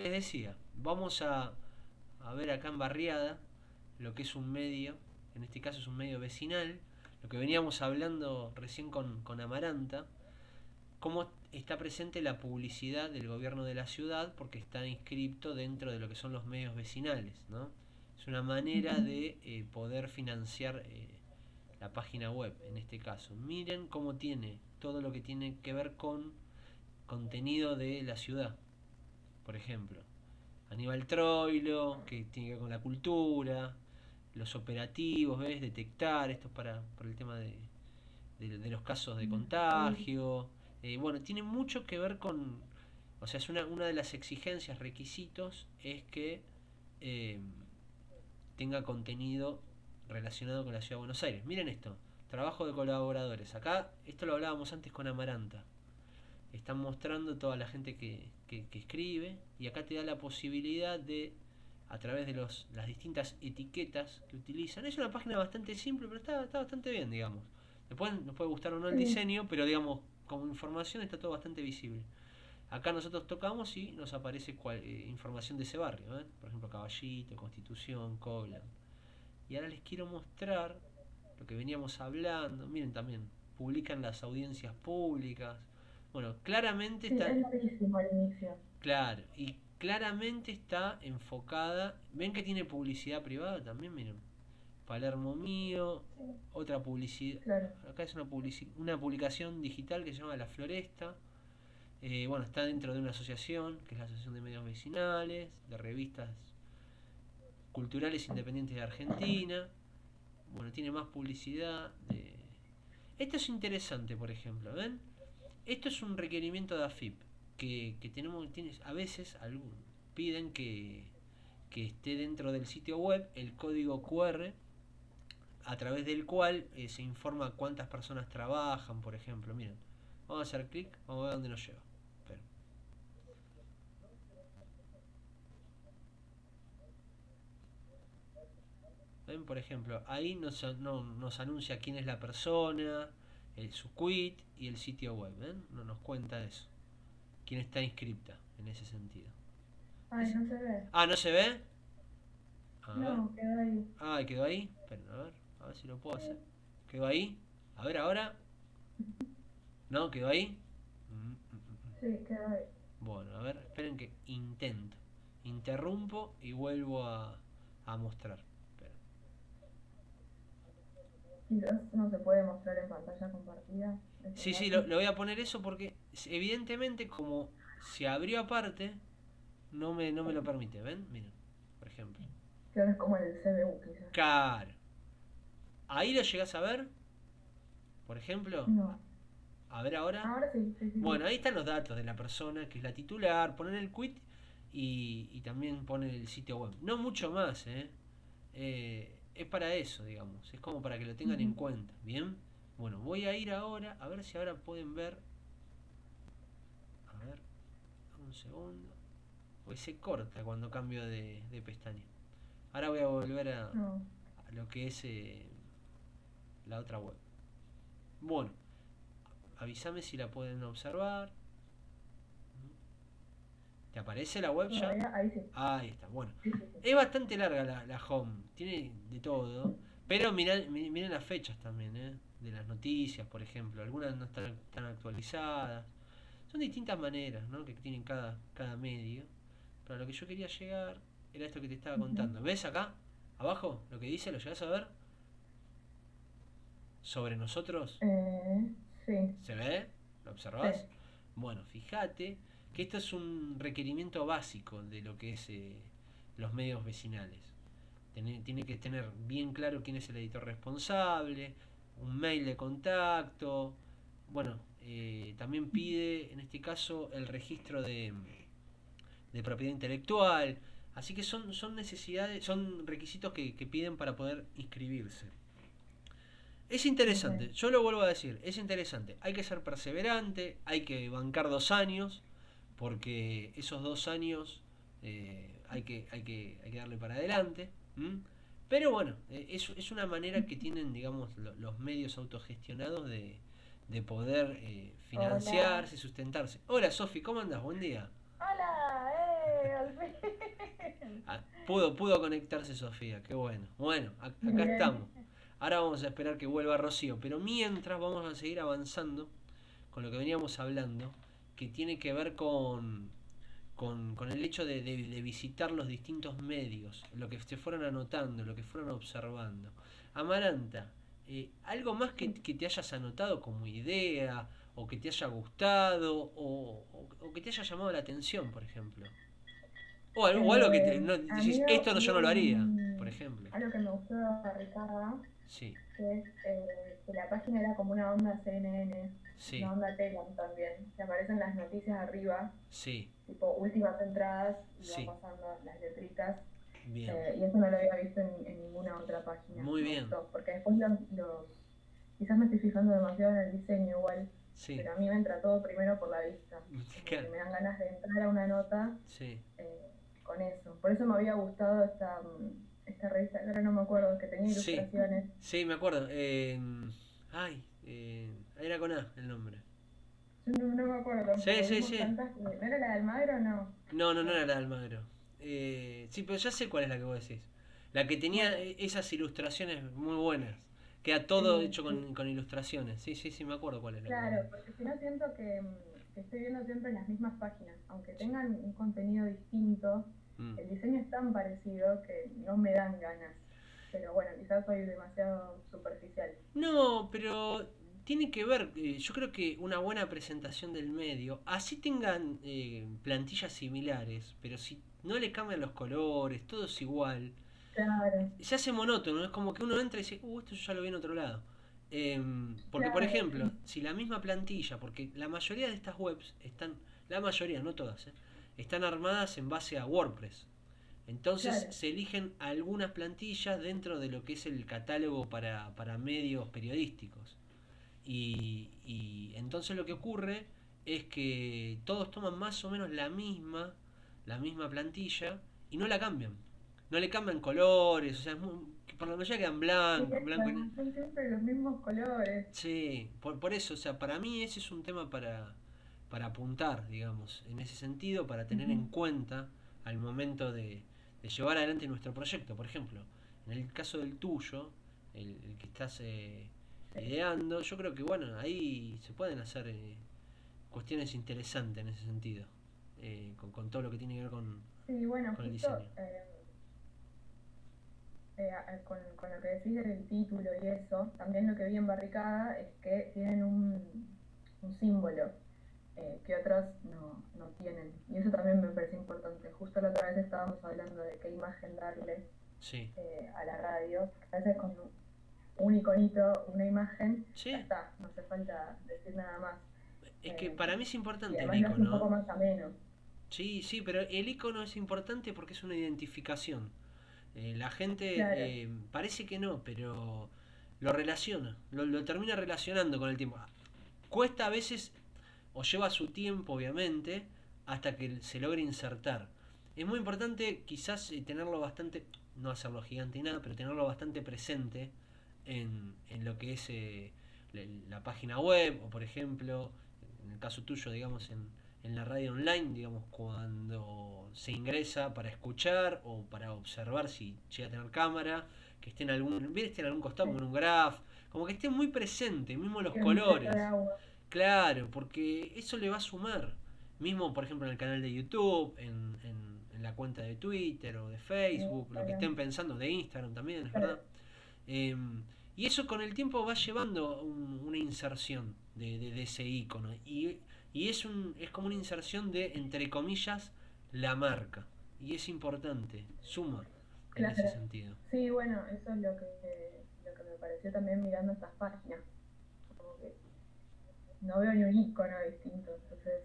les decía, vamos a ver acá en Barriada lo que es un medio, en este caso es un medio vecinal, lo que veníamos hablando recién con Amaranta, cómo está presente la publicidad del gobierno de la ciudad porque está inscripto dentro de lo que son los medios vecinales, ¿no? Es una manera de poder financiar la página web, en este caso. Miren cómo tiene todo lo que tiene que ver con contenido de la ciudad, por ejemplo. Aníbal Troilo, que tiene que ver con la cultura, los operativos, ¿ves? Detectar, esto es para el tema de los casos de contagio. Bueno, tiene mucho que ver con, o sea, es una de las exigencias, requisitos, es que eh, tenga contenido relacionado con la ciudad de Buenos Aires. Miren esto, trabajo de colaboradores. Acá, esto lo hablábamos antes con Amaranta. Están mostrando toda la gente que escribe y acá te da la posibilidad de, a través de las distintas etiquetas que utilizan. Es una página bastante simple, pero está bastante bien, digamos. Después nos puede gustar o no el diseño, pero digamos, como información está todo bastante visible. Acá nosotros tocamos y nos aparece información de ese barrio, ¿eh? Por ejemplo, Caballito, Constitución, Coblan. Y ahora les quiero mostrar lo que veníamos hablando. Miren también, publican las audiencias públicas. Bueno, claramente Sí, está, es larguísimo al inicio. claro, y claramente está enfocada. ¿Ven que tiene publicidad privada también? Miren, Palermo Mío, Sí, otra publicidad. claro. Acá es una publicación digital que se llama La Floresta. Bueno, está dentro de una asociación, que es la Asociación de Medios Vecinales, de revistas culturales independientes de Argentina. Bueno, tiene más publicidad. Esto es interesante, por ejemplo, ¿ven? Esto es un requerimiento de AFIP que tenemos, a veces piden que esté dentro del sitio web el código QR a través del cual se informa cuántas personas trabajan, por ejemplo. Miren, vamos a hacer clic, vamos a ver dónde nos lleva. Esperen. ¿Ven? Por ejemplo, ahí nos anuncia quién es la persona, su quit y el sitio web. ¿Ven? No nos cuenta eso. Quién está inscripta en ese sentido. Ay, no se ve. Ah, ¿no se ve? A ver. No, quedó ahí. Ah, quedó ahí. Esperen, a ver si lo puedo hacer. Sí, ¿Quedó ahí? A ver ahora. ¿No? ¿Quedó ahí? sí, quedó ahí. Bueno, a ver, esperen que intento. Interrumpo y vuelvo a mostrar. Esperen. Quizás no se puede mostrar en pantalla compartida ese Sí, sí, dato. lo voy a poner eso porque evidentemente como se abrió aparte, no me lo permite. ¿Ven? Miren, por ejemplo. Claro, es como el CBU, quizás. Claro. Ahí lo llegás a ver, por ejemplo. No. A ver ahora. Ahora sí, sí, sí, Bueno, sí. ahí están los datos de la persona que es la titular, ponen el quit y también ponen el sitio web. No mucho más, ¿eh? Es para eso, digamos. Es como para que lo tengan en Ujú. cuenta. ¿Bien? Bueno, voy a ir ahora, a ver si ahora pueden ver. A ver, un segundo. Pues se corta cuando cambio de pestaña. Ahora voy a volver No. a lo que es la otra web. Bueno, avísame si la pueden observar. ¿Te aparece la web ya? Todavía, ahí sí. Ahí está, bueno. Sí, sí, sí. Es bastante larga la home, tiene de todo, pero miren las fechas también, ¿eh? De las noticias, por ejemplo. Algunas no están tan actualizadas. Son distintas maneras, ¿no? Que tienen cada medio. Pero a lo que yo quería llegar era esto que te estaba Ujú. contando. ¿Ves acá? Abajo, lo que dice, ¿lo llegás a ver? Sobre nosotros. Eh, sí, ¿Se ve? ¿Lo sí. observás? Bueno, fíjate que esto es un requerimiento básico de lo que es los medios vecinales. Tiene que tener bien claro quién es el editor responsable, un mail de contacto. Bueno, también pide en este caso el registro de propiedad intelectual. Así que son necesidades, son requisitos que piden para poder inscribirse. Es Ok. interesante, yo lo vuelvo a decir, es interesante. Hay que ser perseverante, hay que bancar 2 años, porque esos 2 años hay que darle para adelante. ¿M? Pero bueno, es una manera que tienen, digamos, los medios autogestionados de poder Hola. financiarse, sustentarse. Hola Sofi, ¿cómo andas? Buen día. Hola, al fin. Pudo conectarse Sofía, qué bueno. Bueno, acá estamos. Bien. Ahora vamos a esperar que vuelva Rocío, pero mientras vamos a seguir avanzando con lo que veníamos hablando, que tiene que ver con el hecho de visitar los distintos medios, lo que se fueron anotando, lo que fueron observando. Amaranta, ¿algo más Sí. que te hayas anotado como idea, o que te haya gustado, o que te haya llamado la atención, por ejemplo? O algo que Eh, no, a decís, mí esto no, yo no hubo lo haría, por ejemplo. algo que me gustó de Ricarda, Sí, que es que la página era como una onda CNN, una sí, onda Telam también. Te aparecen las noticias arriba, sí, tipo últimas entradas, y va sí, pasando las letritas. bien, Y eso no lo había visto en ninguna otra página. muy Me bien, gustó, porque después quizás me estoy fijando demasiado en el diseño igual, sí, pero a mí me entra todo primero por la vista. Como que claro, me dan ganas de entrar a una nota sí, con eso. Por eso me había gustado esta revista, que ahora no me acuerdo, que tenía sí, ilustraciones. sí, me acuerdo. Ay, era con A el nombre. Yo no me acuerdo Sí, tampoco, sí, vimos sí. tantas. ¿No era la de Almagro o no? No, no, no No. era la de Almagro. Sí, pero ya sé cuál es la que vos decís. La que tenía Bueno, esas ilustraciones muy buenas. Queda todo sí, hecho sí. con ilustraciones. Sí, sí, sí, me acuerdo cuál es la que vos Claro, decís. porque si no siento que estoy viendo siempre las mismas páginas, aunque tengan un contenido distinto, Mm. el diseño es tan parecido que no me dan ganas. Pero bueno, quizás soy demasiado superficial. No, pero tiene que ver, yo creo que una buena presentación del medio, así tengan plantillas similares, pero si no le cambian los colores, todo es igual, Claro, se hace monótono, es como que uno entra y dice, esto yo ya lo vi en otro lado. Porque, por claro, ejemplo, sí, si la misma plantilla, porque la mayoría de estas webs están, la mayoría, no todas, están armadas en base a WordPress. Entonces claro, se eligen algunas plantillas dentro de lo que es el catálogo para medios periodísticos. Y entonces lo que ocurre es que todos toman más o menos la misma plantilla y no la cambian. No le cambian colores, o sea, por la mayoría quedan sí, blanco, blanco y... son siempre los mismos colores. Sí, por eso, o sea, para mí ese es un tema para apuntar, digamos, en ese sentido, para tener en Ujú. cuenta al momento de llevar adelante nuestro proyecto. Por ejemplo, en el caso del tuyo, el que estás Sí. ideando, yo creo que, bueno, ahí se pueden hacer cuestiones interesantes en ese sentido, con todo lo que tiene que ver Sí, bueno, con el justo diseño. con lo que decís del título y eso, también lo que vi en Barricada es que tienen un símbolo que otros no tienen. Y eso también me parece importante. Justo la otra vez estábamos hablando de qué imagen darle Sí, a la radio. A veces con un iconito, una imagen, ya sí, está, no hace falta decir nada más. es que Eh, para mí es y importante el además lo hace un icono. poco más ameno. Sí, sí, pero el icono es importante porque es una identificación. La gente Claro, parece que no, pero lo relaciona, lo termina relacionando con el tiempo. Cuesta a veces, o lleva su tiempo obviamente, hasta que se logre insertar. Es muy importante quizás tenerlo bastante, no hacerlo gigante y nada, pero tenerlo bastante presente en lo que es la página web, o por ejemplo, en el caso tuyo, digamos, en la radio online, digamos, cuando se ingresa para escuchar o para observar si llega a tener cámara, que esté en algún costado sí. como en un graph, como que esté muy presente, mismo los Y un efecto de colores. agua. Claro, porque eso le va a sumar. Mismo, por ejemplo, en el canal de YouTube, en la cuenta de Twitter o de Facebook, lo que estén Instagram. pensando, de Instagram también, es Claro, verdad. Eh, y eso con el tiempo va llevando una inserción de ese icono. Y es como una inserción de, entre comillas, la marca. Y es importante, suma en ese claro. sentido. Sí, bueno, eso es lo que me pareció también mirando estas páginas. Como que no veo ni un icono distinto, entonces,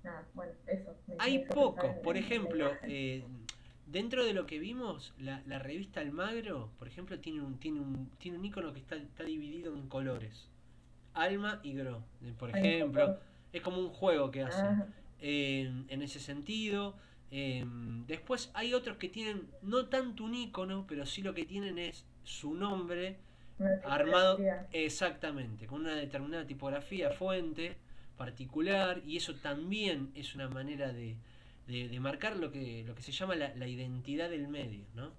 nada, bueno, eso me Hay hizo pensar pocos, por en la ejemplo, imagen. dentro de lo que vimos, la revista Almagro, por ejemplo, tiene un icono que está dividido en colores. Alma y Gro, por Ay, ejemplo. color. Es como un juego que hace Ah, en ese sentido. Después hay otros que tienen no tanto un icono, pero sí lo que tienen es su nombre una armado tipografía. exactamente, con una determinada tipografía, fuente particular, y eso también es una manera de marcar lo que se llama la identidad del medio, ¿no?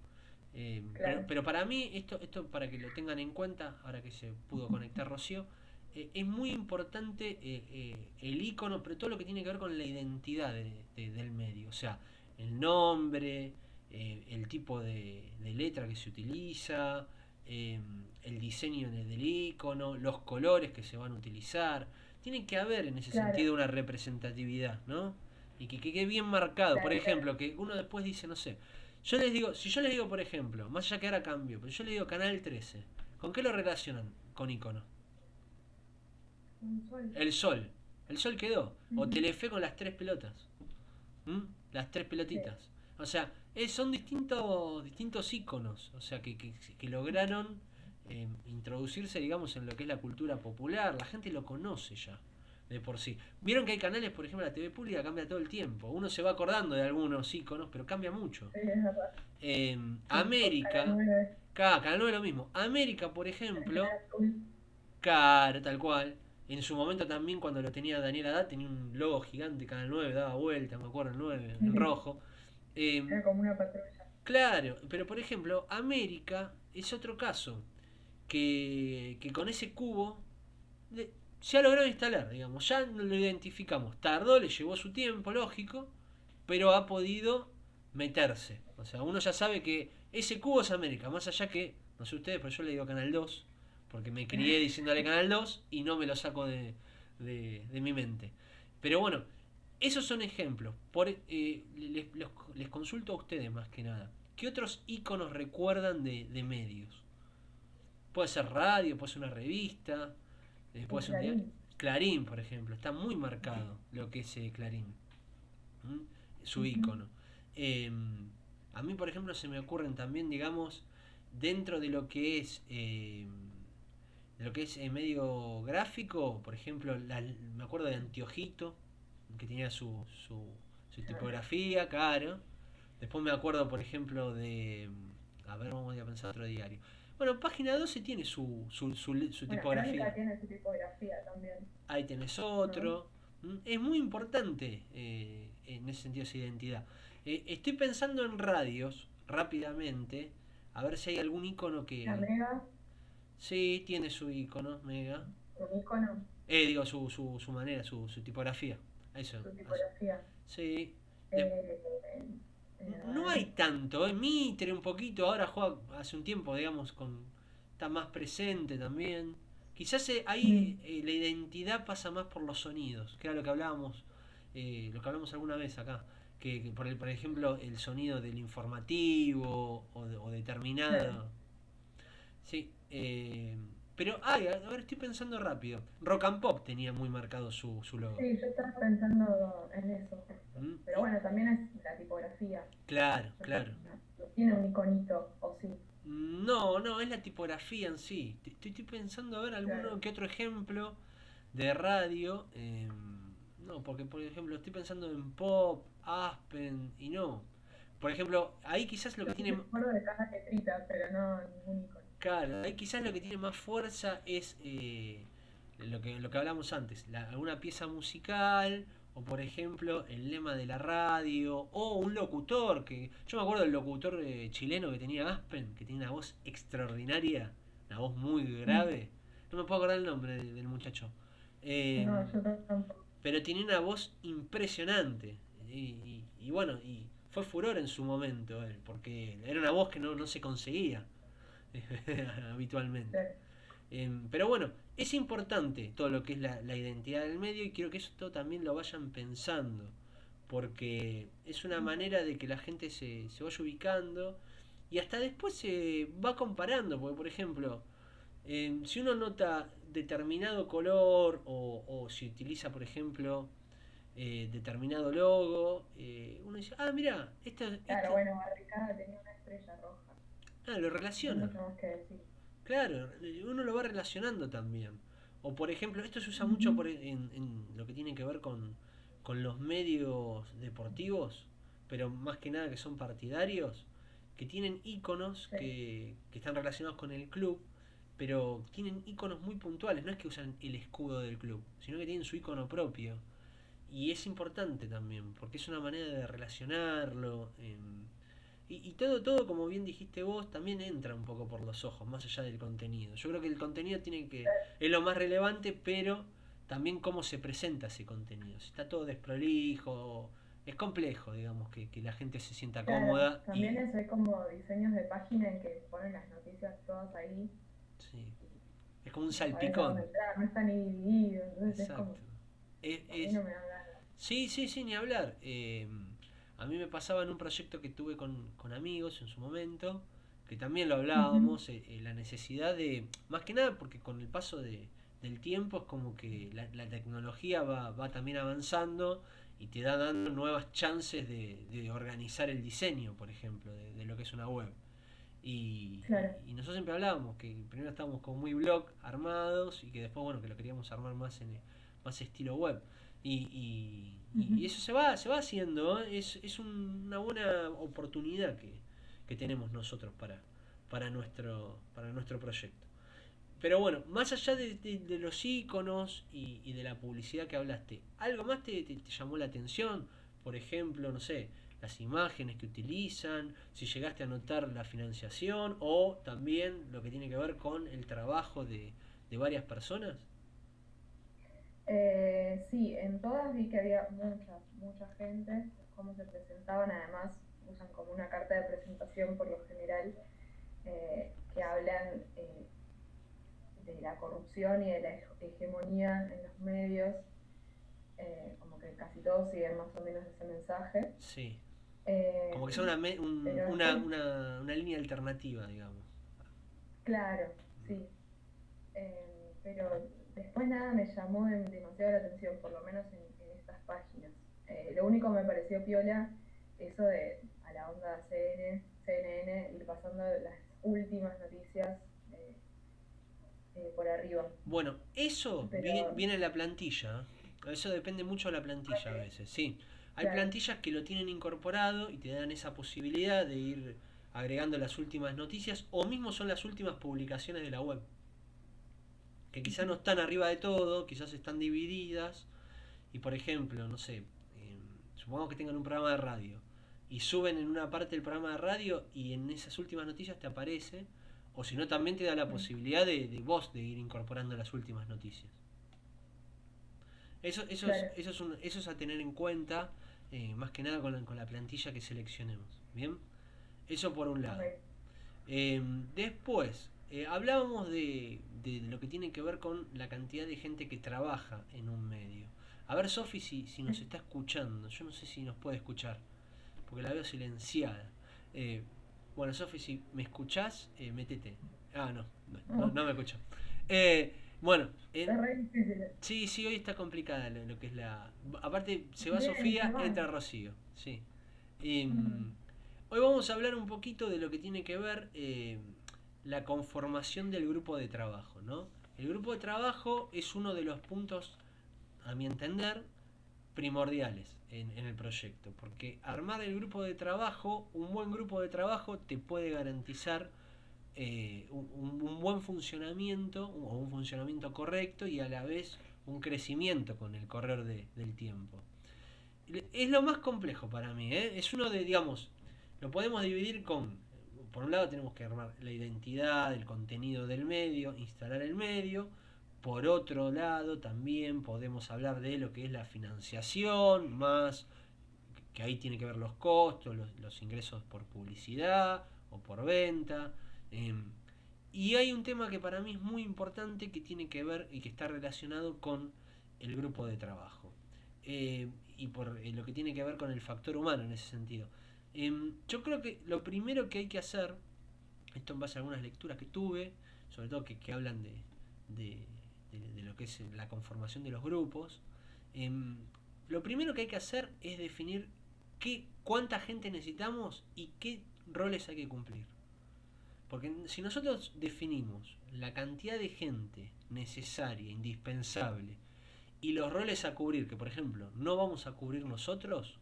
Claro, Pero para mí, esto para que lo tengan en cuenta, ahora que se pudo conectar Rocío, es muy importante el icono, pero todo lo que tiene que ver con la identidad del medio, o sea, el nombre, el tipo de letra que se utiliza, eh, el diseño del icono, los colores que se van a utilizar. Tiene que haber en ese claro, sentido una representatividad, ¿no? Y que quede bien marcado. Por claro, claro. ejemplo, que uno después dice, no sé, yo les digo, si yo les digo, por ejemplo, más allá que ahora cambio, pero yo les digo Canal 13, ¿con qué lo relacionan? Con icono. Un sol. El sol. El sol quedó. O Ujú. Telefe con las tres pelotas. ¿Mm? Las tres Sí, pelotitas. O sea, son distintos iconos. O sea, que lograron introducirse, digamos, en lo que es la cultura popular. La gente lo conoce ya, de por sí. Vieron que hay canales, por ejemplo, la TV pública cambia todo el tiempo. Uno se va acordando de algunos iconos, pero cambia mucho. sí, es verdad. Sí, con Canal América, 9, Canal 9 es lo mismo. América, por ejemplo, Canal Azul. cara, tal cual. En su momento también cuando lo tenía Daniel Haddad tenía un logo gigante, Canal 9 daba vuelta, me acuerdo, el 9 en rojo. Eh, Era como una patrulla. claro, pero por ejemplo, América es otro caso, que con ese cubo se ha logrado instalar, digamos, ya lo identificamos. Tardó, le llevó su tiempo, lógico, pero ha podido meterse. O sea, uno ya sabe que ese cubo es América, más allá que, no sé ustedes, pero yo le digo Canal 2 porque me crié diciéndole Canal 2 y no me lo saco de mi mente. Pero bueno, esos son ejemplos. Les consulto a ustedes más que nada. ¿Qué otros iconos recuerdan de medios? Puede ser radio, puede ser una revista, puede ser un diario. Clarín. Clarín, por ejemplo, está muy marcado lo que es Clarín. ¿Mm? Su Ujú. icono. Eh, a mí, por ejemplo, se me ocurren también, digamos, dentro de lo que es medio gráfico, por ejemplo, me acuerdo de Antiojito, que tenía su tipografía, claro. Después me acuerdo, por ejemplo, a ver, vamos a pensar otro diario. Bueno, Página 12 tiene su Bueno, Crónica tipografía. tiene su tipografía también, Ahí tenés ¿no? otro. Es muy importante en ese sentido esa identidad. Estoy pensando en radios rápidamente, a ver si hay algún icono La que... Mega, Sí, tiene su icono, Mega. un icono, Digo, su manera, su tipografía. Eso. su tipografía. Sí. De- Eh, a no hay ver, tanto, Mitre un poquito, ahora juega hace un tiempo, digamos, está más presente también. Quizás ahí mm, la identidad pasa más por los sonidos, que era lo que hablamos alguna vez acá, que por ejemplo el sonido del informativo o claro. determinado. Sí, pero a ver, estoy pensando rápido. Rock and Pop tenía muy marcado su logo. Sí, yo estaba pensando en eso justo. ¿Mm? Pero bueno, también es la tipografía. Claro, Yo creo claro. que no tiene un iconito, o sí, No, no, es la tipografía en sí. Estoy pensando a ver claro. alguno que otro ejemplo de radio. No, porque por ejemplo estoy pensando en Pop, Aspen y no. Por ejemplo, ahí quizás lo Yo que me tiene, acuerdo de cada letrita, pero no ningún icono. claro, ahí quizás lo que tiene más fuerza es lo que hablamos antes, alguna pieza musical o por ejemplo el lema de la radio o un locutor que yo me acuerdo del locutor chileno que tenía Aspen, que tenía una voz extraordinaria, una voz muy Mm, grave. No me puedo acordar el nombre del muchacho. Eh, no, yo tampoco. pero tenía una voz impresionante. Y bueno, y fue furor en su momento él, porque era una voz que no se conseguía habitualmente. Claro. Pero bueno, es importante todo lo que es la identidad del medio y quiero que esto también lo vayan pensando, porque es una manera de que la gente se vaya ubicando y hasta después se va comparando, porque por ejemplo, si uno nota determinado color o si utiliza, por ejemplo, determinado logo, uno dice, ah, mira, Claro, bueno, Barricada tenía una estrella roja. lo No hay relaciona. mucho más que decir. Claro, uno lo va relacionando también. O por ejemplo, esto se usa mucho Ujú. en lo que tiene que ver con los medios deportivos, pero más que nada que son partidarios, que tienen iconos Sí, que están relacionados con el club, pero tienen iconos muy puntuales, no es que usan el escudo del club, sino que tienen su icono propio. y es importante también, porque es una manera de relacionarlo. Y todo, como bien dijiste vos, también entra un poco por los ojos, más allá del contenido. Yo creo que el contenido es lo más relevante, pero también cómo se presenta ese contenido. Si está todo desprolijo, es complejo, digamos, que la gente se sienta Claro, cómoda también eso hay como diseños de página en que ponen las noticias todas ahí sí, es como un y no sabes a dónde salpicón. entrar, no está ni dividido, entonces es Exacto. como, Es, a mí es, no me da ganas. sí, sí, sí, ni hablar. A mí me pasaba en un proyecto que tuve con amigos en su momento, que también lo Ujú. hablábamos, la necesidad de, más que nada porque con el paso del tiempo es como que la tecnología va también avanzando y te da dando nuevas chances de organizar el diseño, por ejemplo, de lo que es una web. Claro. Y nosotros siempre hablábamos que primero estábamos como muy blog armados y que después, bueno, que lo queríamos armar más estilo web. Y Ujú. eso se va haciendo, ¿eh? Es una buena oportunidad que tenemos nosotros para nuestro proyecto. Pero bueno, más allá de los iconos y de la publicidad que hablaste, ¿algo más te llamó la atención? Por ejemplo, no sé, las imágenes que utilizan, si llegaste a notar la financiación o también lo que tiene que ver con el trabajo de varias personas. Sí, en todas vi que había mucha gente, cómo se presentaban, además usan como una carta de presentación por lo general que hablan de la corrupción y de la hegemonía en los medios, como que casi todos siguen más o menos ese mensaje. Sí, Eh, como que sea pero después, una línea alternativa, digamos. claro, sí, pero después nada me llamó demasiado la atención, por lo menos en estas páginas. Lo único que me pareció piola, eso de a la onda CNN, ir pasando las últimas noticias por arriba. Bueno, eso Pero, viene en la plantilla. Eso depende mucho de la plantilla a ok, veces, sí. Hay claro. plantillas que lo tienen incorporado y te dan esa posibilidad de ir agregando las últimas noticias o mismo son las últimas publicaciones de la web. Que quizás no están arriba de todo, quizás están divididas. Y por ejemplo, no sé, supongamos que tengan un programa de radio y suben en una parte del programa de radio y en esas últimas noticias te aparece. O si no, también te da la Mm, posibilidad de vos de ir incorporando las últimas noticias. claro, Eso es a tener en cuenta, más que nada con la plantilla que seleccionemos. Bien, eso por un lado. ok. Después, hablábamos de lo que tiene que ver con la cantidad de gente que trabaja en un medio. A ver, Sofi, si nos está escuchando. Yo no sé si nos puede escuchar, porque la veo silenciada. Eh, bueno, Sofi, si me escuchás, métete. Ah, no me escucho. Eh, bueno, Es re difícil. sí, sí, hoy está complicada lo que es la... Aparte, se va Bien, se Sofía, van. entra Rocío. Sí. Em, Mm, Hoy vamos a hablar un poquito de lo que tiene que ver la conformación del grupo de trabajo, ¿no? El grupo de trabajo es uno de los puntos, a mi entender, primordiales en el proyecto, porque armar el grupo de trabajo, un buen grupo de trabajo te puede garantizar un buen funcionamiento o un funcionamiento correcto y a la vez un crecimiento con el correr del tiempo. Es lo más complejo para mí, ¿eh? Es uno de, digamos, lo podemos dividir por un lado tenemos que armar la identidad, el contenido del medio, instalar el medio. Por otro lado también podemos hablar de lo que es la financiación, más que ahí tiene que ver los costos, los ingresos por publicidad o por venta. Eh, y hay un tema que para mí es muy importante que tiene que ver y que está relacionado con el grupo de trabajo. Y por lo que tiene que ver con el factor humano en ese sentido. Yo creo que lo primero que hay que hacer, esto en base a algunas lecturas que tuve, sobre todo que hablan de, de lo que es la conformación de los grupos, lo primero que hay que hacer es definir cuánta gente necesitamos y qué roles hay que cumplir. Porque si nosotros definimos la cantidad de gente necesaria, indispensable, y los roles a cubrir, que por ejemplo no vamos a cubrir nosotros,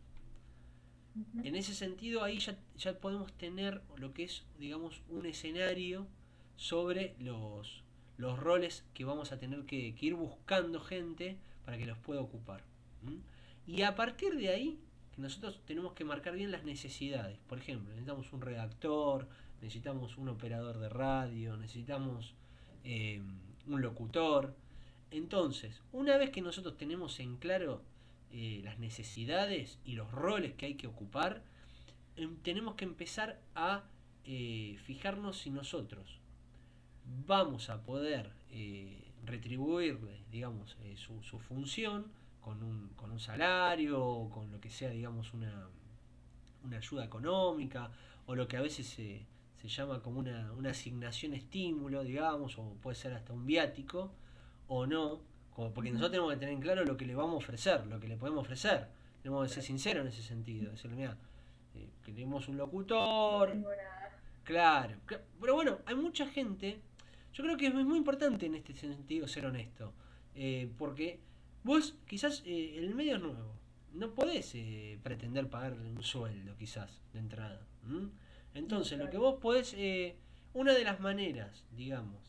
ujú. en ese sentido ahí ya podemos tener lo que es, digamos, un escenario sobre los roles que vamos a tener que ir buscando gente para que los pueda ocupar. ¿Mm? Y a partir de ahí, que nosotros tenemos que marcar bien las necesidades. Por ejemplo, necesitamos un redactor, necesitamos un operador de radio, necesitamos eh, un locutor. Entonces, una vez que nosotros tenemos en claro las necesidades y los roles que hay que ocupar, tenemos que empezar a fijarnos si nosotros vamos a poder retribuirle, digamos, su función con un salario o con lo que sea, digamos, una ayuda económica o lo que a veces se llama como una asignación estímulo, digamos, o puede ser hasta un viático o no, porque nosotros tenemos que tener en claro lo que le vamos a ofrecer, lo que le podemos ofrecer. Tenemos que ser sinceros en ese sentido, decirle, mira, queremos un No locutor, tengo nada. claro, pero bueno, hay mucha gente, yo creo que es muy importante en este sentido ser honesto, porque vos quizás el medio es nuevo, no podés pretender pagarle un sueldo quizás de entrada. ¿M? No, Entonces lo que claro. vos podés, una de las maneras, digamos,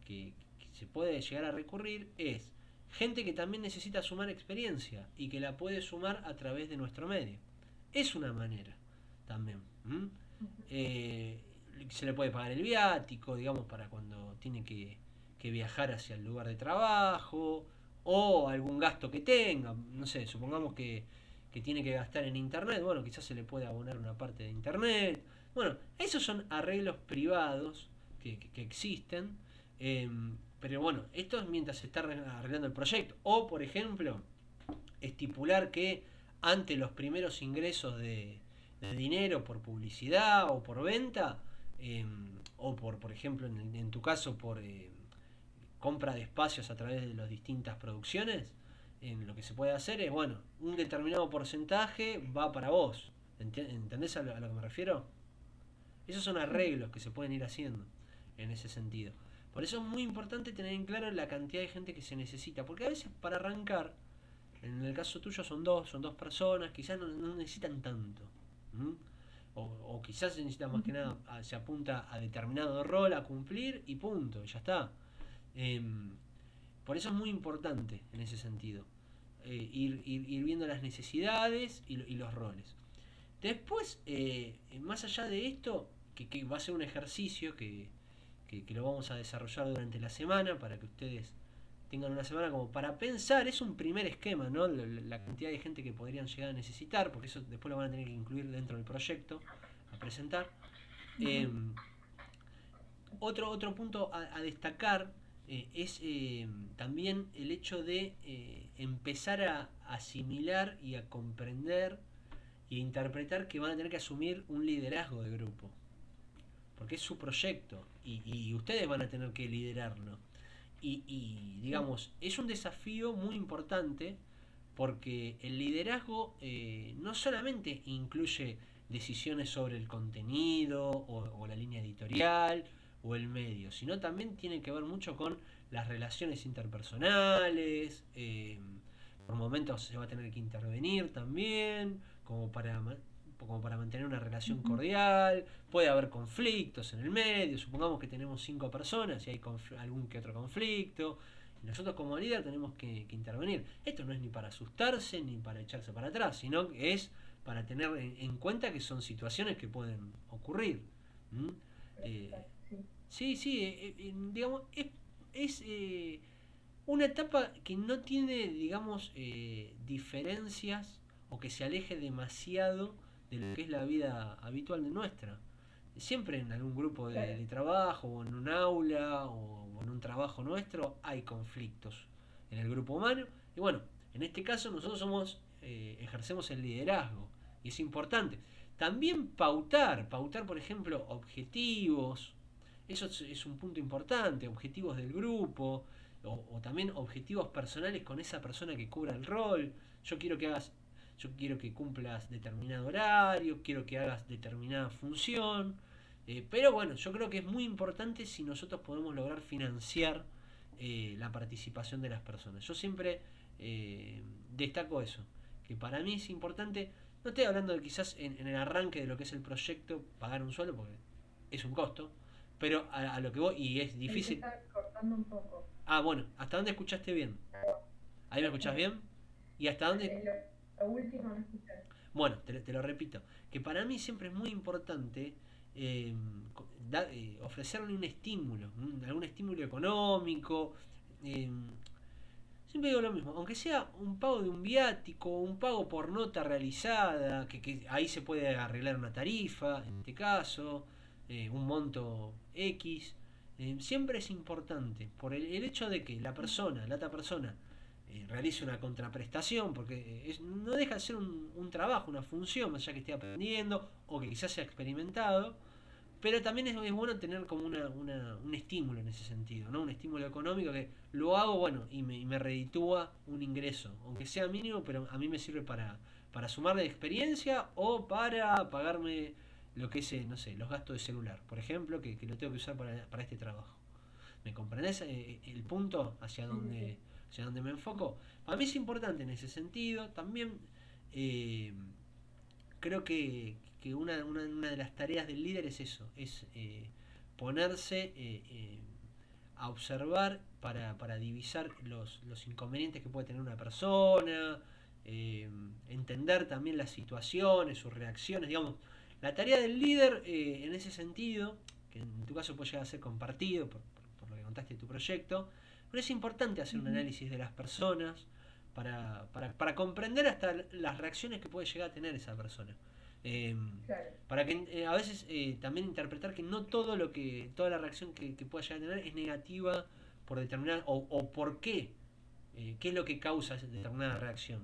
que se puede llegar a recurrir es gente que también necesita sumar experiencia y que la puede sumar a través de nuestro medio. Es una manera también. ¿M? Eh, Se le puede pagar el viático, digamos, para cuando tiene que viajar hacia el lugar de trabajo, o algún gasto que tenga, no sé, supongamos que tiene que gastar en internet, bueno, quizás se le puede abonar una parte de internet. Bueno, esos son arreglos privados que existen, eh, pero bueno, esto es mientras se está arreglando el proyecto. O, por ejemplo, estipular que ante los primeros ingresos de dinero por publicidad o por venta, o por ejemplo, en tu caso, por compra de espacios a través de las distintas producciones, lo que se puede hacer es, bueno, un determinado porcentaje va para vos. ¿Entendés a lo que me refiero? Esos son Sí, arreglos que se pueden ir haciendo en ese sentido. Por eso es muy importante tener en claro la cantidad de gente que se necesita, porque a veces para arrancar, en el caso tuyo son dos personas, quizás no necesitan tanto. ¿M? O quizás se necesita más que nada, se apunta a determinado rol a cumplir y punto, ya está. Em, por eso es muy importante en ese sentido. Ir viendo las necesidades y los roles. Después, más allá de esto, que va a ser un ejercicio que lo vamos a desarrollar durante la semana para que ustedes tengan una semana como para pensar, es un primer esquema, ¿no? La cantidad de gente que podrían llegar a necesitar, porque eso después lo van a tener que incluir dentro del proyecto a presentar. Eh, otro punto a destacar es también el hecho de empezar a asimilar y a comprender y a interpretar que van a tener que asumir un liderazgo de grupo, porque es su proyecto y ustedes van a tener que liderarlo. sí, Digamos, es un desafío muy importante porque el liderazgo no solamente incluye decisiones sobre el contenido o la línea editorial o el medio, sino también tiene que ver mucho con las relaciones interpersonales, por momentos se va a tener que intervenir también, como para mantener una relación cordial, puede haber conflictos en el medio, supongamos que tenemos 5 personas y hay algún que otro conflicto, y nosotros como líder tenemos que intervenir. Esto no es ni para asustarse ni para echarse para atrás, sino que es para tener en cuenta que son situaciones que pueden ocurrir. ¿Mm? Eh, exacto, sí. sí, sí, digamos, es una etapa que no tiene, digamos, diferencias o que se aleje demasiado de lo que es la vida habitual de nuestra. Siempre en algún grupo Claro, de trabajo, o en un aula, o en un trabajo nuestro, hay conflictos en el grupo humano. Y bueno, en este caso nosotros ejercemos el liderazgo, y es importante. También pautar por ejemplo, objetivos, eso es un punto importante, objetivos del grupo, o también objetivos personales con esa persona que cubra el rol. Yo quiero que hagas, yo quiero que cumplas determinado horario, quiero que hagas determinada función. Pero bueno, yo creo que es muy importante si nosotros podemos lograr financiar la participación de las personas. Yo siempre destaco eso, que para mí es importante, no estoy hablando de quizás en el arranque de lo que es el proyecto pagar un sueldo, porque es un costo, pero a lo que voy, y es ahí se difícil. está cortando un poco. Ah, bueno, ¿hasta dónde escuchaste bien? ¿Ahí me escuchás Eh, bien? ¿Y hasta dónde? hacelo. Lo último no escuché. Bueno, te lo repito, que para mí siempre es muy importante eh, ofrecerle un estímulo, algún estímulo económico. eh, Siempre digo lo mismo, aunque sea un pago de un viático, un pago por nota realizada, que ahí se puede arreglar una tarifa, en este caso, un monto X, siempre es importante, por el hecho de que la otra persona, realice una contraprestación, porque no deja de ser un trabajo, una función, más allá que esté aprendiendo o que quizás sea experimentado, pero también es bueno tener como un estímulo en ese sentido, ¿no? Un estímulo económico que lo hago, bueno, y me reditúa un ingreso, aunque sea mínimo, pero a mí me sirve para sumarle de experiencia o para pagarme lo que es, no sé, los gastos de celular, por ejemplo, que lo tengo que usar para este trabajo. ¿Me comprendés el punto Sí, sí, sí. hacia donde me enfoco? Para mí es importante en ese sentido. También eh, creo que una de las tareas del líder es eso, es ponerse a observar para divisar los inconvenientes que puede tener una persona, eh, entender también las situaciones, sus reacciones, digamos. La tarea del líder en ese sentido, que en tu caso puede llegar a ser compartido por lo que contaste de tu proyecto, pero es importante hacer un Ujú. análisis de las personas para comprender hasta las reacciones que puede llegar a tener esa persona. Eh, Claro. para que a veces también interpretar que no todo lo que toda la reacción que pueda llegar a tener es negativa por determinar o por qué es lo que causa determinada reacción.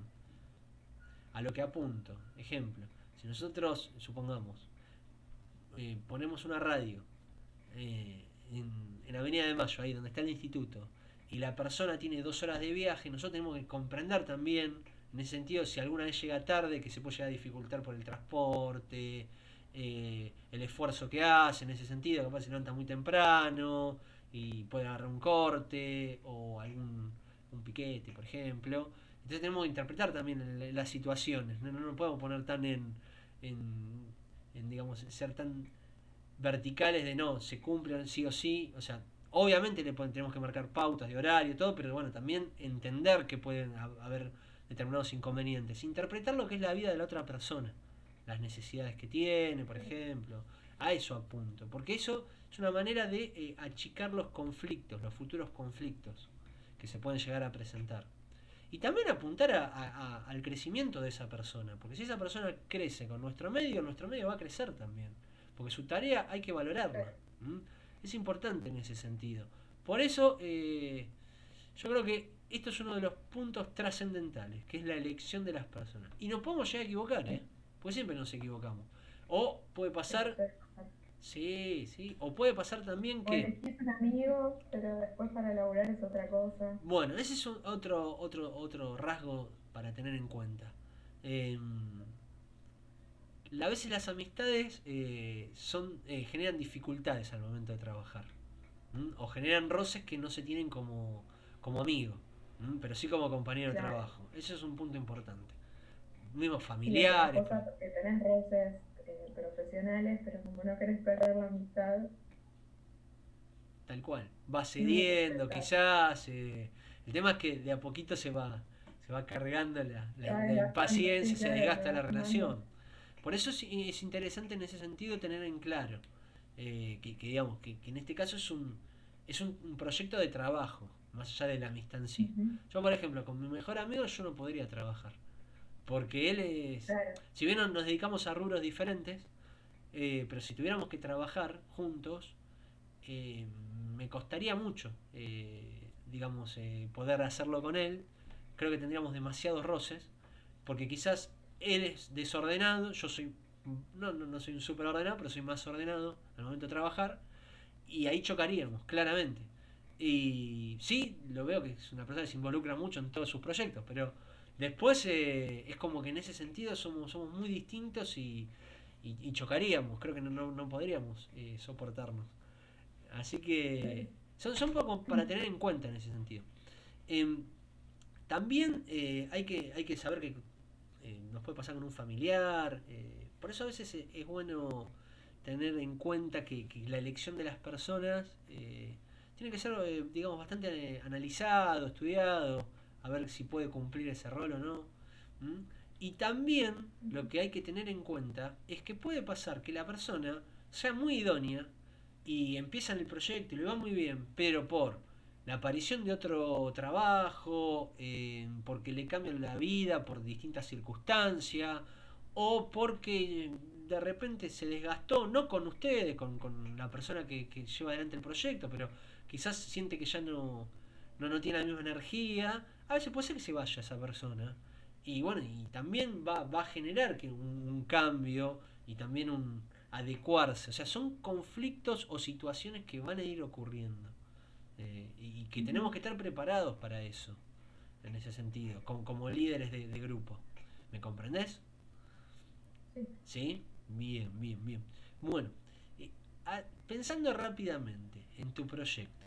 A lo que apunto, ejemplo, si nosotros supongamos ponemos una radio en Avenida de Mayo, ahí donde está el instituto, y la persona tiene 2 horas de viaje, nosotros tenemos que comprender también, en ese sentido, si alguna vez llega tarde, que se puede llegar a dificultar por el transporte, el esfuerzo que hace en ese sentido, capaz se levanta muy temprano y puede agarrar un corte o algún un piquete, por ejemplo. Entonces tenemos que interpretar también las situaciones, no podemos poner tan en, digamos, ser tan verticales de no, se cumplen sí o sí, o sea, obviamente tenemos que marcar pautas de horario, todo, pero bueno, también entender que pueden haber determinados inconvenientes, interpretar lo que es la vida de la otra persona, las necesidades que tiene, por ejemplo, a eso apunto, porque eso es una manera de achicar los conflictos, los futuros conflictos que se pueden llegar a presentar. Y también apuntar al crecimiento de esa persona, porque si esa persona crece con nuestro medio va a crecer también, porque su tarea hay que valorarla. Claro. ¿M? Es importante en ese sentido. Por eso yo creo que esto es uno de los puntos trascendentales, que es la elección de las personas. Y nos podemos llegar a equivocar, ¿eh? Porque siempre nos equivocamos. O puede Sí, pasar, sí. sí, sí, o puede pasar también O que, elegís un amigo, pero después para laburar es otra cosa. bueno, ese es otro rasgo para tener en cuenta. Eh, a veces las amistades generan dificultades al momento de trabajar. O generan roces que no se tienen como amigo, pero sí como compañero de Claro. trabajo. Eso es un punto importante. Mismos Sí, es otra familiares, cosa porque tenés roces profesionales, pero como no querés perder la amistad, tal cual. Va no lo cediendo, intentás. quizás. El tema es que de a poquito se va cargando Se va la desgastando, sí, impaciencia, se claro, se desgasta va la sumando. relación. Por eso es interesante en ese sentido tener en claro digamos que en este caso es un proyecto de trabajo, más allá de la amistad en sí. Ujú. Yo, por ejemplo, con mi mejor amigo yo no podría trabajar, porque él es, Claro, si bien nos dedicamos a rubros diferentes, pero si tuviéramos que trabajar juntos, eh, me costaría mucho, digamos, poder hacerlo con él. Creo que tendríamos demasiados roces, porque quizás él es desordenado, yo soy, no soy un súper ordenado, pero soy más ordenado al momento de trabajar, y ahí chocaríamos, claramente. Y sí, lo veo que es una persona que se involucra mucho en todos sus proyectos, pero después es como que en ese sentido somos muy distintos y chocaríamos, creo que no podríamos soportarnos. Así claro. que son poco para tener en cuenta en ese sentido. Em, También hay que saber que nos puede pasar con un familiar. Por eso a veces es bueno tener en cuenta que la elección de las personas tiene que ser, digamos, bastante analizado, estudiado, a ver si puede cumplir ese rol o no. ¿M? Y también lo que hay que tener en cuenta es que puede pasar que la persona sea muy idónea y empieza en el proyecto y le va muy bien, pero por la aparición de otro trabajo, porque le cambian la vida por distintas circunstancias, o porque de repente se desgastó, no con ustedes, con la persona que lleva adelante el proyecto, pero quizás siente que ya no tiene la misma energía, a veces puede ser que se vaya esa persona. Y bueno, y también va a generar que un cambio y también un adecuarse. O sea, son conflictos o situaciones que van a ir ocurriendo. Y que tenemos que estar preparados para eso, en ese sentido, como líderes de grupo. ¿Me comprendés? Sí. ¿Sí? Bien, bien, bien. Bueno, eh, pensando rápidamente en tu proyecto,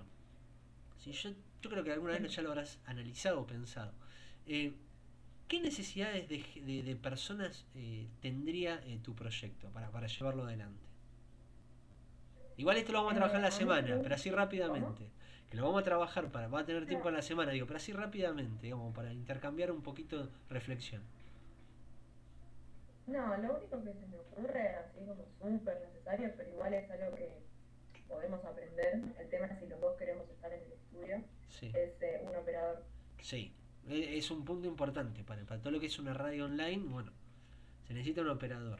si yo creo que alguna vez ya lo habrás analizado o pensado. eh, ¿Qué necesidades de personas tendría tu proyecto para llevarlo adelante? Igual esto lo vamos a trabajar en la A mí semana, pero así ¿cómo? rápidamente. Que lo vamos a trabajar va a tener tiempo No, en la semana, digo, pero así rápidamente, digamos, para intercambiar un poquito de reflexión. no, lo único que se me ocurre, así como súper necesario, pero igual es algo que podemos aprender, el tema es si los dos queremos estar en el estudio, Sí, es un operador. sí. Es un punto importante para todo lo que es una radio online. Bueno, se necesita un operador.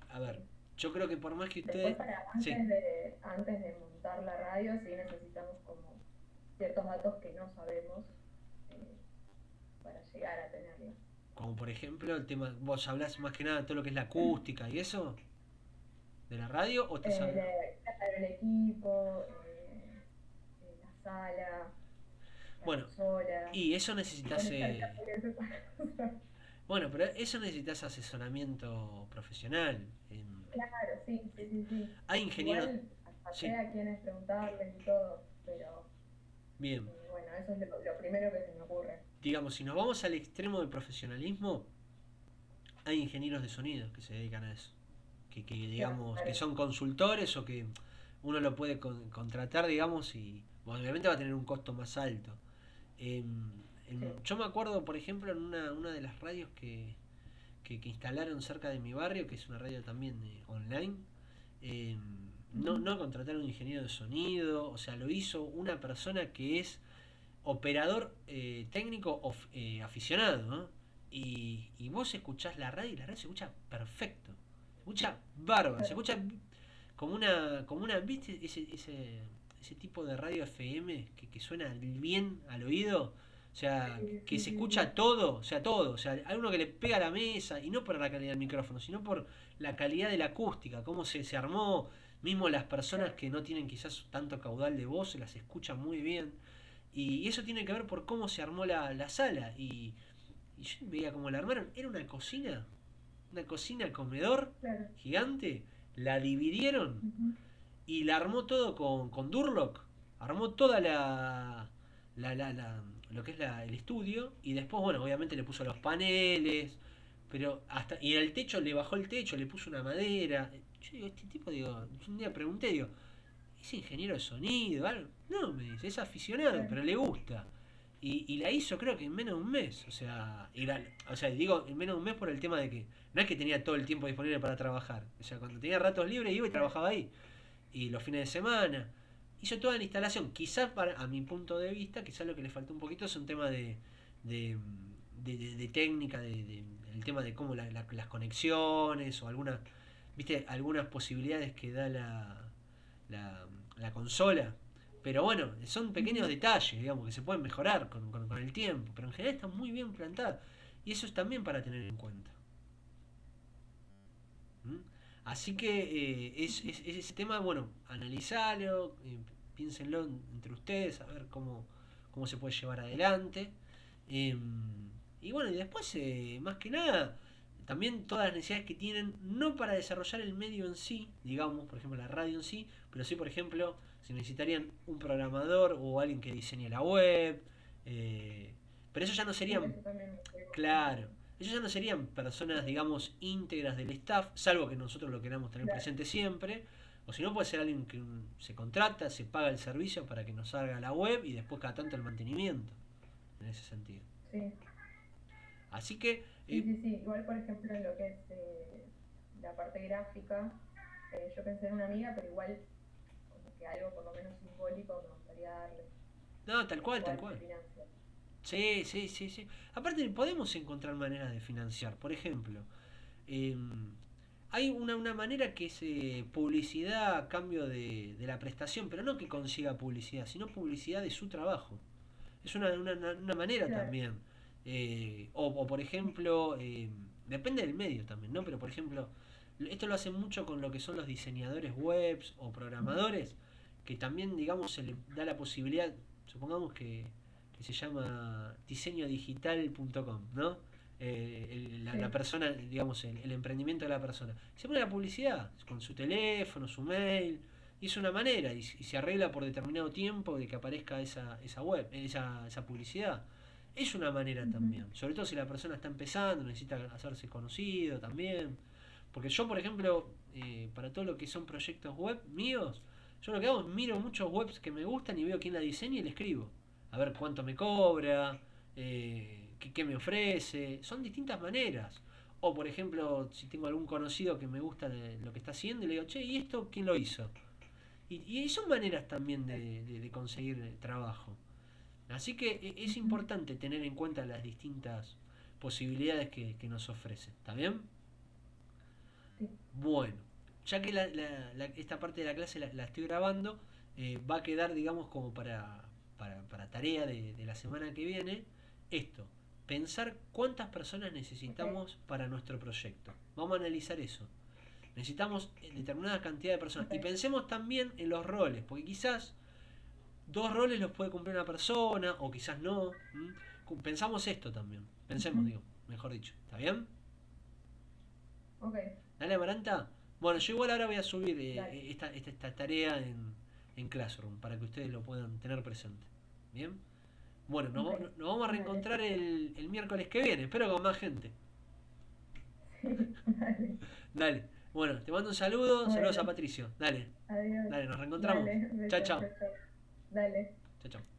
A ver, Sí. yo creo que por más que Después ustedes... para Sí, antes de montar la radio sí necesitamos como ciertos datos que no sabemos eh, para llegar a tenerlos. como por ejemplo el tema, vos hablás más que nada de todo lo que es la acústica y eso, de la radio, o estás hablando... El equipo, la sala, la Bueno, consola, y eso necesitas... conectar cables, esas cosas. bueno, pero eso necesitas asesoramiento profesional. Claro, sí, sí, sí, sí. Hay ingenieros... Igual sé Sí, a quiénes preguntarles y todo, pero bien. bueno, eso es lo primero que se me ocurre. Digamos, si nos vamos al extremo del profesionalismo, hay ingenieros de sonido que se dedican a eso. Que digamos, que Claro, son consultores o que uno lo puede contratar, digamos, y bueno, obviamente va a tener un costo más alto. sí. Yo me acuerdo, por ejemplo, en una de las radios que instalaron cerca de mi barrio, que es una radio también online, eh, Ujú. no contrataron un ingeniero de sonido, o sea, lo hizo una persona que es operador técnico aficionado, ¿no? Y vos escuchás la radio y la radio se escucha perfecto, se escucha bárbaro, se Claro, escucha ¿viste ese tipo de radio FM que suena bien al oído? O sea, sí, que sí, se sí, sí. escucha todo, o sea, todo. O sea, hay uno que le pega a la mesa, y no por la calidad del micrófono, sino por la calidad de la acústica, cómo se armó. Mismo las personas Claro, que no tienen quizás tanto caudal de voz, se las escuchan muy bien. Y eso tiene que ver por cómo se armó la sala. Y yo veía cómo la armaron. Era una cocina comedor claro. gigante. La dividieron Ujú. y la armó todo con Durlock. Armó toda lo que es el estudio. Y después, bueno, obviamente le puso los paneles. Pero hasta. Y en el techo le bajó el techo, le puso una madera. Yo digo, este tipo, digo, un día pregunté, digo, ¿es ingeniero de sonido? ¿Algo? No, me dice, es aficionado, Claro, pero le gusta. Y la hizo creo que en menos de un mes. O sea, digo en menos de un mes por el tema de que no es que tenía todo el tiempo disponible para trabajar. O sea, cuando tenía ratos libres iba y claro. trabajaba ahí. Y los fines de semana. Hizo toda la instalación. Quizás a mi punto de vista, quizás lo que le faltó un poquito es un tema de, de técnica, el tema de cómo las conexiones o algunas, viste, algunas posibilidades que da la, la consola. Pero bueno, son pequeños Ujú. detalles, digamos, que se pueden mejorar con el tiempo. Pero en general está muy bien plantada. Y eso es también para tener en cuenta. ¿Mm? Así que es ese tema, bueno, analizalo, piénsenlo entre ustedes, a ver cómo se puede llevar adelante. Eh, y bueno, y después, más que nada, también todas las necesidades que tienen, no para desarrollar el medio en sí, digamos, por ejemplo, la radio en sí, pero sí, por ejemplo, si necesitarían un programador o alguien que diseñe la web. eh, pero eso ya no Sí, serían, eso también me estoy claro, comentando. ellos ya no serían personas, digamos, íntegras del staff, salvo que nosotros lo queramos tener Claro, presente siempre. O si no, puede ser alguien que se contrata, se paga el servicio para que nos salga la web y después cada tanto el mantenimiento, en ese sentido. sí. Así que, Sí, sí, sí. Igual, por ejemplo, en lo que es la parte gráfica, yo pensé en una amiga, pero igual como que algo por lo menos simbólico me gustaría darle. no, tal cual, tal Igual se cual. financia. Sí, sí, sí, sí. Aparte, podemos encontrar maneras de financiar. Por ejemplo, eh, hay una manera que es publicidad a cambio de la prestación, pero no que consiga publicidad, sino publicidad de su trabajo. Es una manera Claro. también. O por ejemplo, depende del medio también, ¿no? Pero por ejemplo, esto lo hacen mucho con lo que son los diseñadores webs o programadores, que también, digamos, se le da la posibilidad, supongamos que se llama diseñodigital.com, ¿no? La Sí. persona, digamos, el emprendimiento de la persona. Se pone la publicidad con su teléfono, su mail, y es una manera, y se arregla por determinado tiempo de que aparezca esa web, esa publicidad. Es una manera Ujú. también, sobre todo si la persona está empezando, necesita hacerse conocido también. Porque yo, por ejemplo, para todo lo que son proyectos web míos, yo lo que hago es miro muchos webs que me gustan y veo quién la diseña y le escribo. A ver cuánto me cobra, qué me ofrece. Son distintas maneras. O, por ejemplo, si tengo algún conocido que me gusta de lo que está haciendo, le digo, che, ¿y esto quién lo hizo? Y son maneras también de conseguir trabajo. Así que es Ujú. importante tener en cuenta las distintas posibilidades que nos ofrecen. ¿Está bien? Sí. Bueno, ya que esta parte de la clase la estoy grabando, va a quedar, digamos, como para tarea de la semana que viene, esto, pensar cuántas personas Ok. necesitamos para nuestro proyecto. Vamos a analizar eso. Necesitamos determinada cantidad de personas. Ok. Y pensemos también en los roles, porque quizás dos roles los puede cumplir una persona, o quizás no. Pensamos esto también. Pensemos, Ujú. digo, mejor dicho. ¿Está bien? Ok. Dale, Amaranta. Bueno, yo igual ahora voy a subir Dale. esta tarea en Classroom para que ustedes lo puedan tener presente. ¿Bien? Bueno, Ok. nos vamos a Dale. reencontrar el miércoles que viene. Espero con más gente. Sí. Dale. Dale. Bueno, te mando un saludo. Saludos a Bueno. Patricio. Dale. Adiós. Dale, nos reencontramos. Dale. Chao, Besos. chao. Chao, chao. Dale. Chao, chao.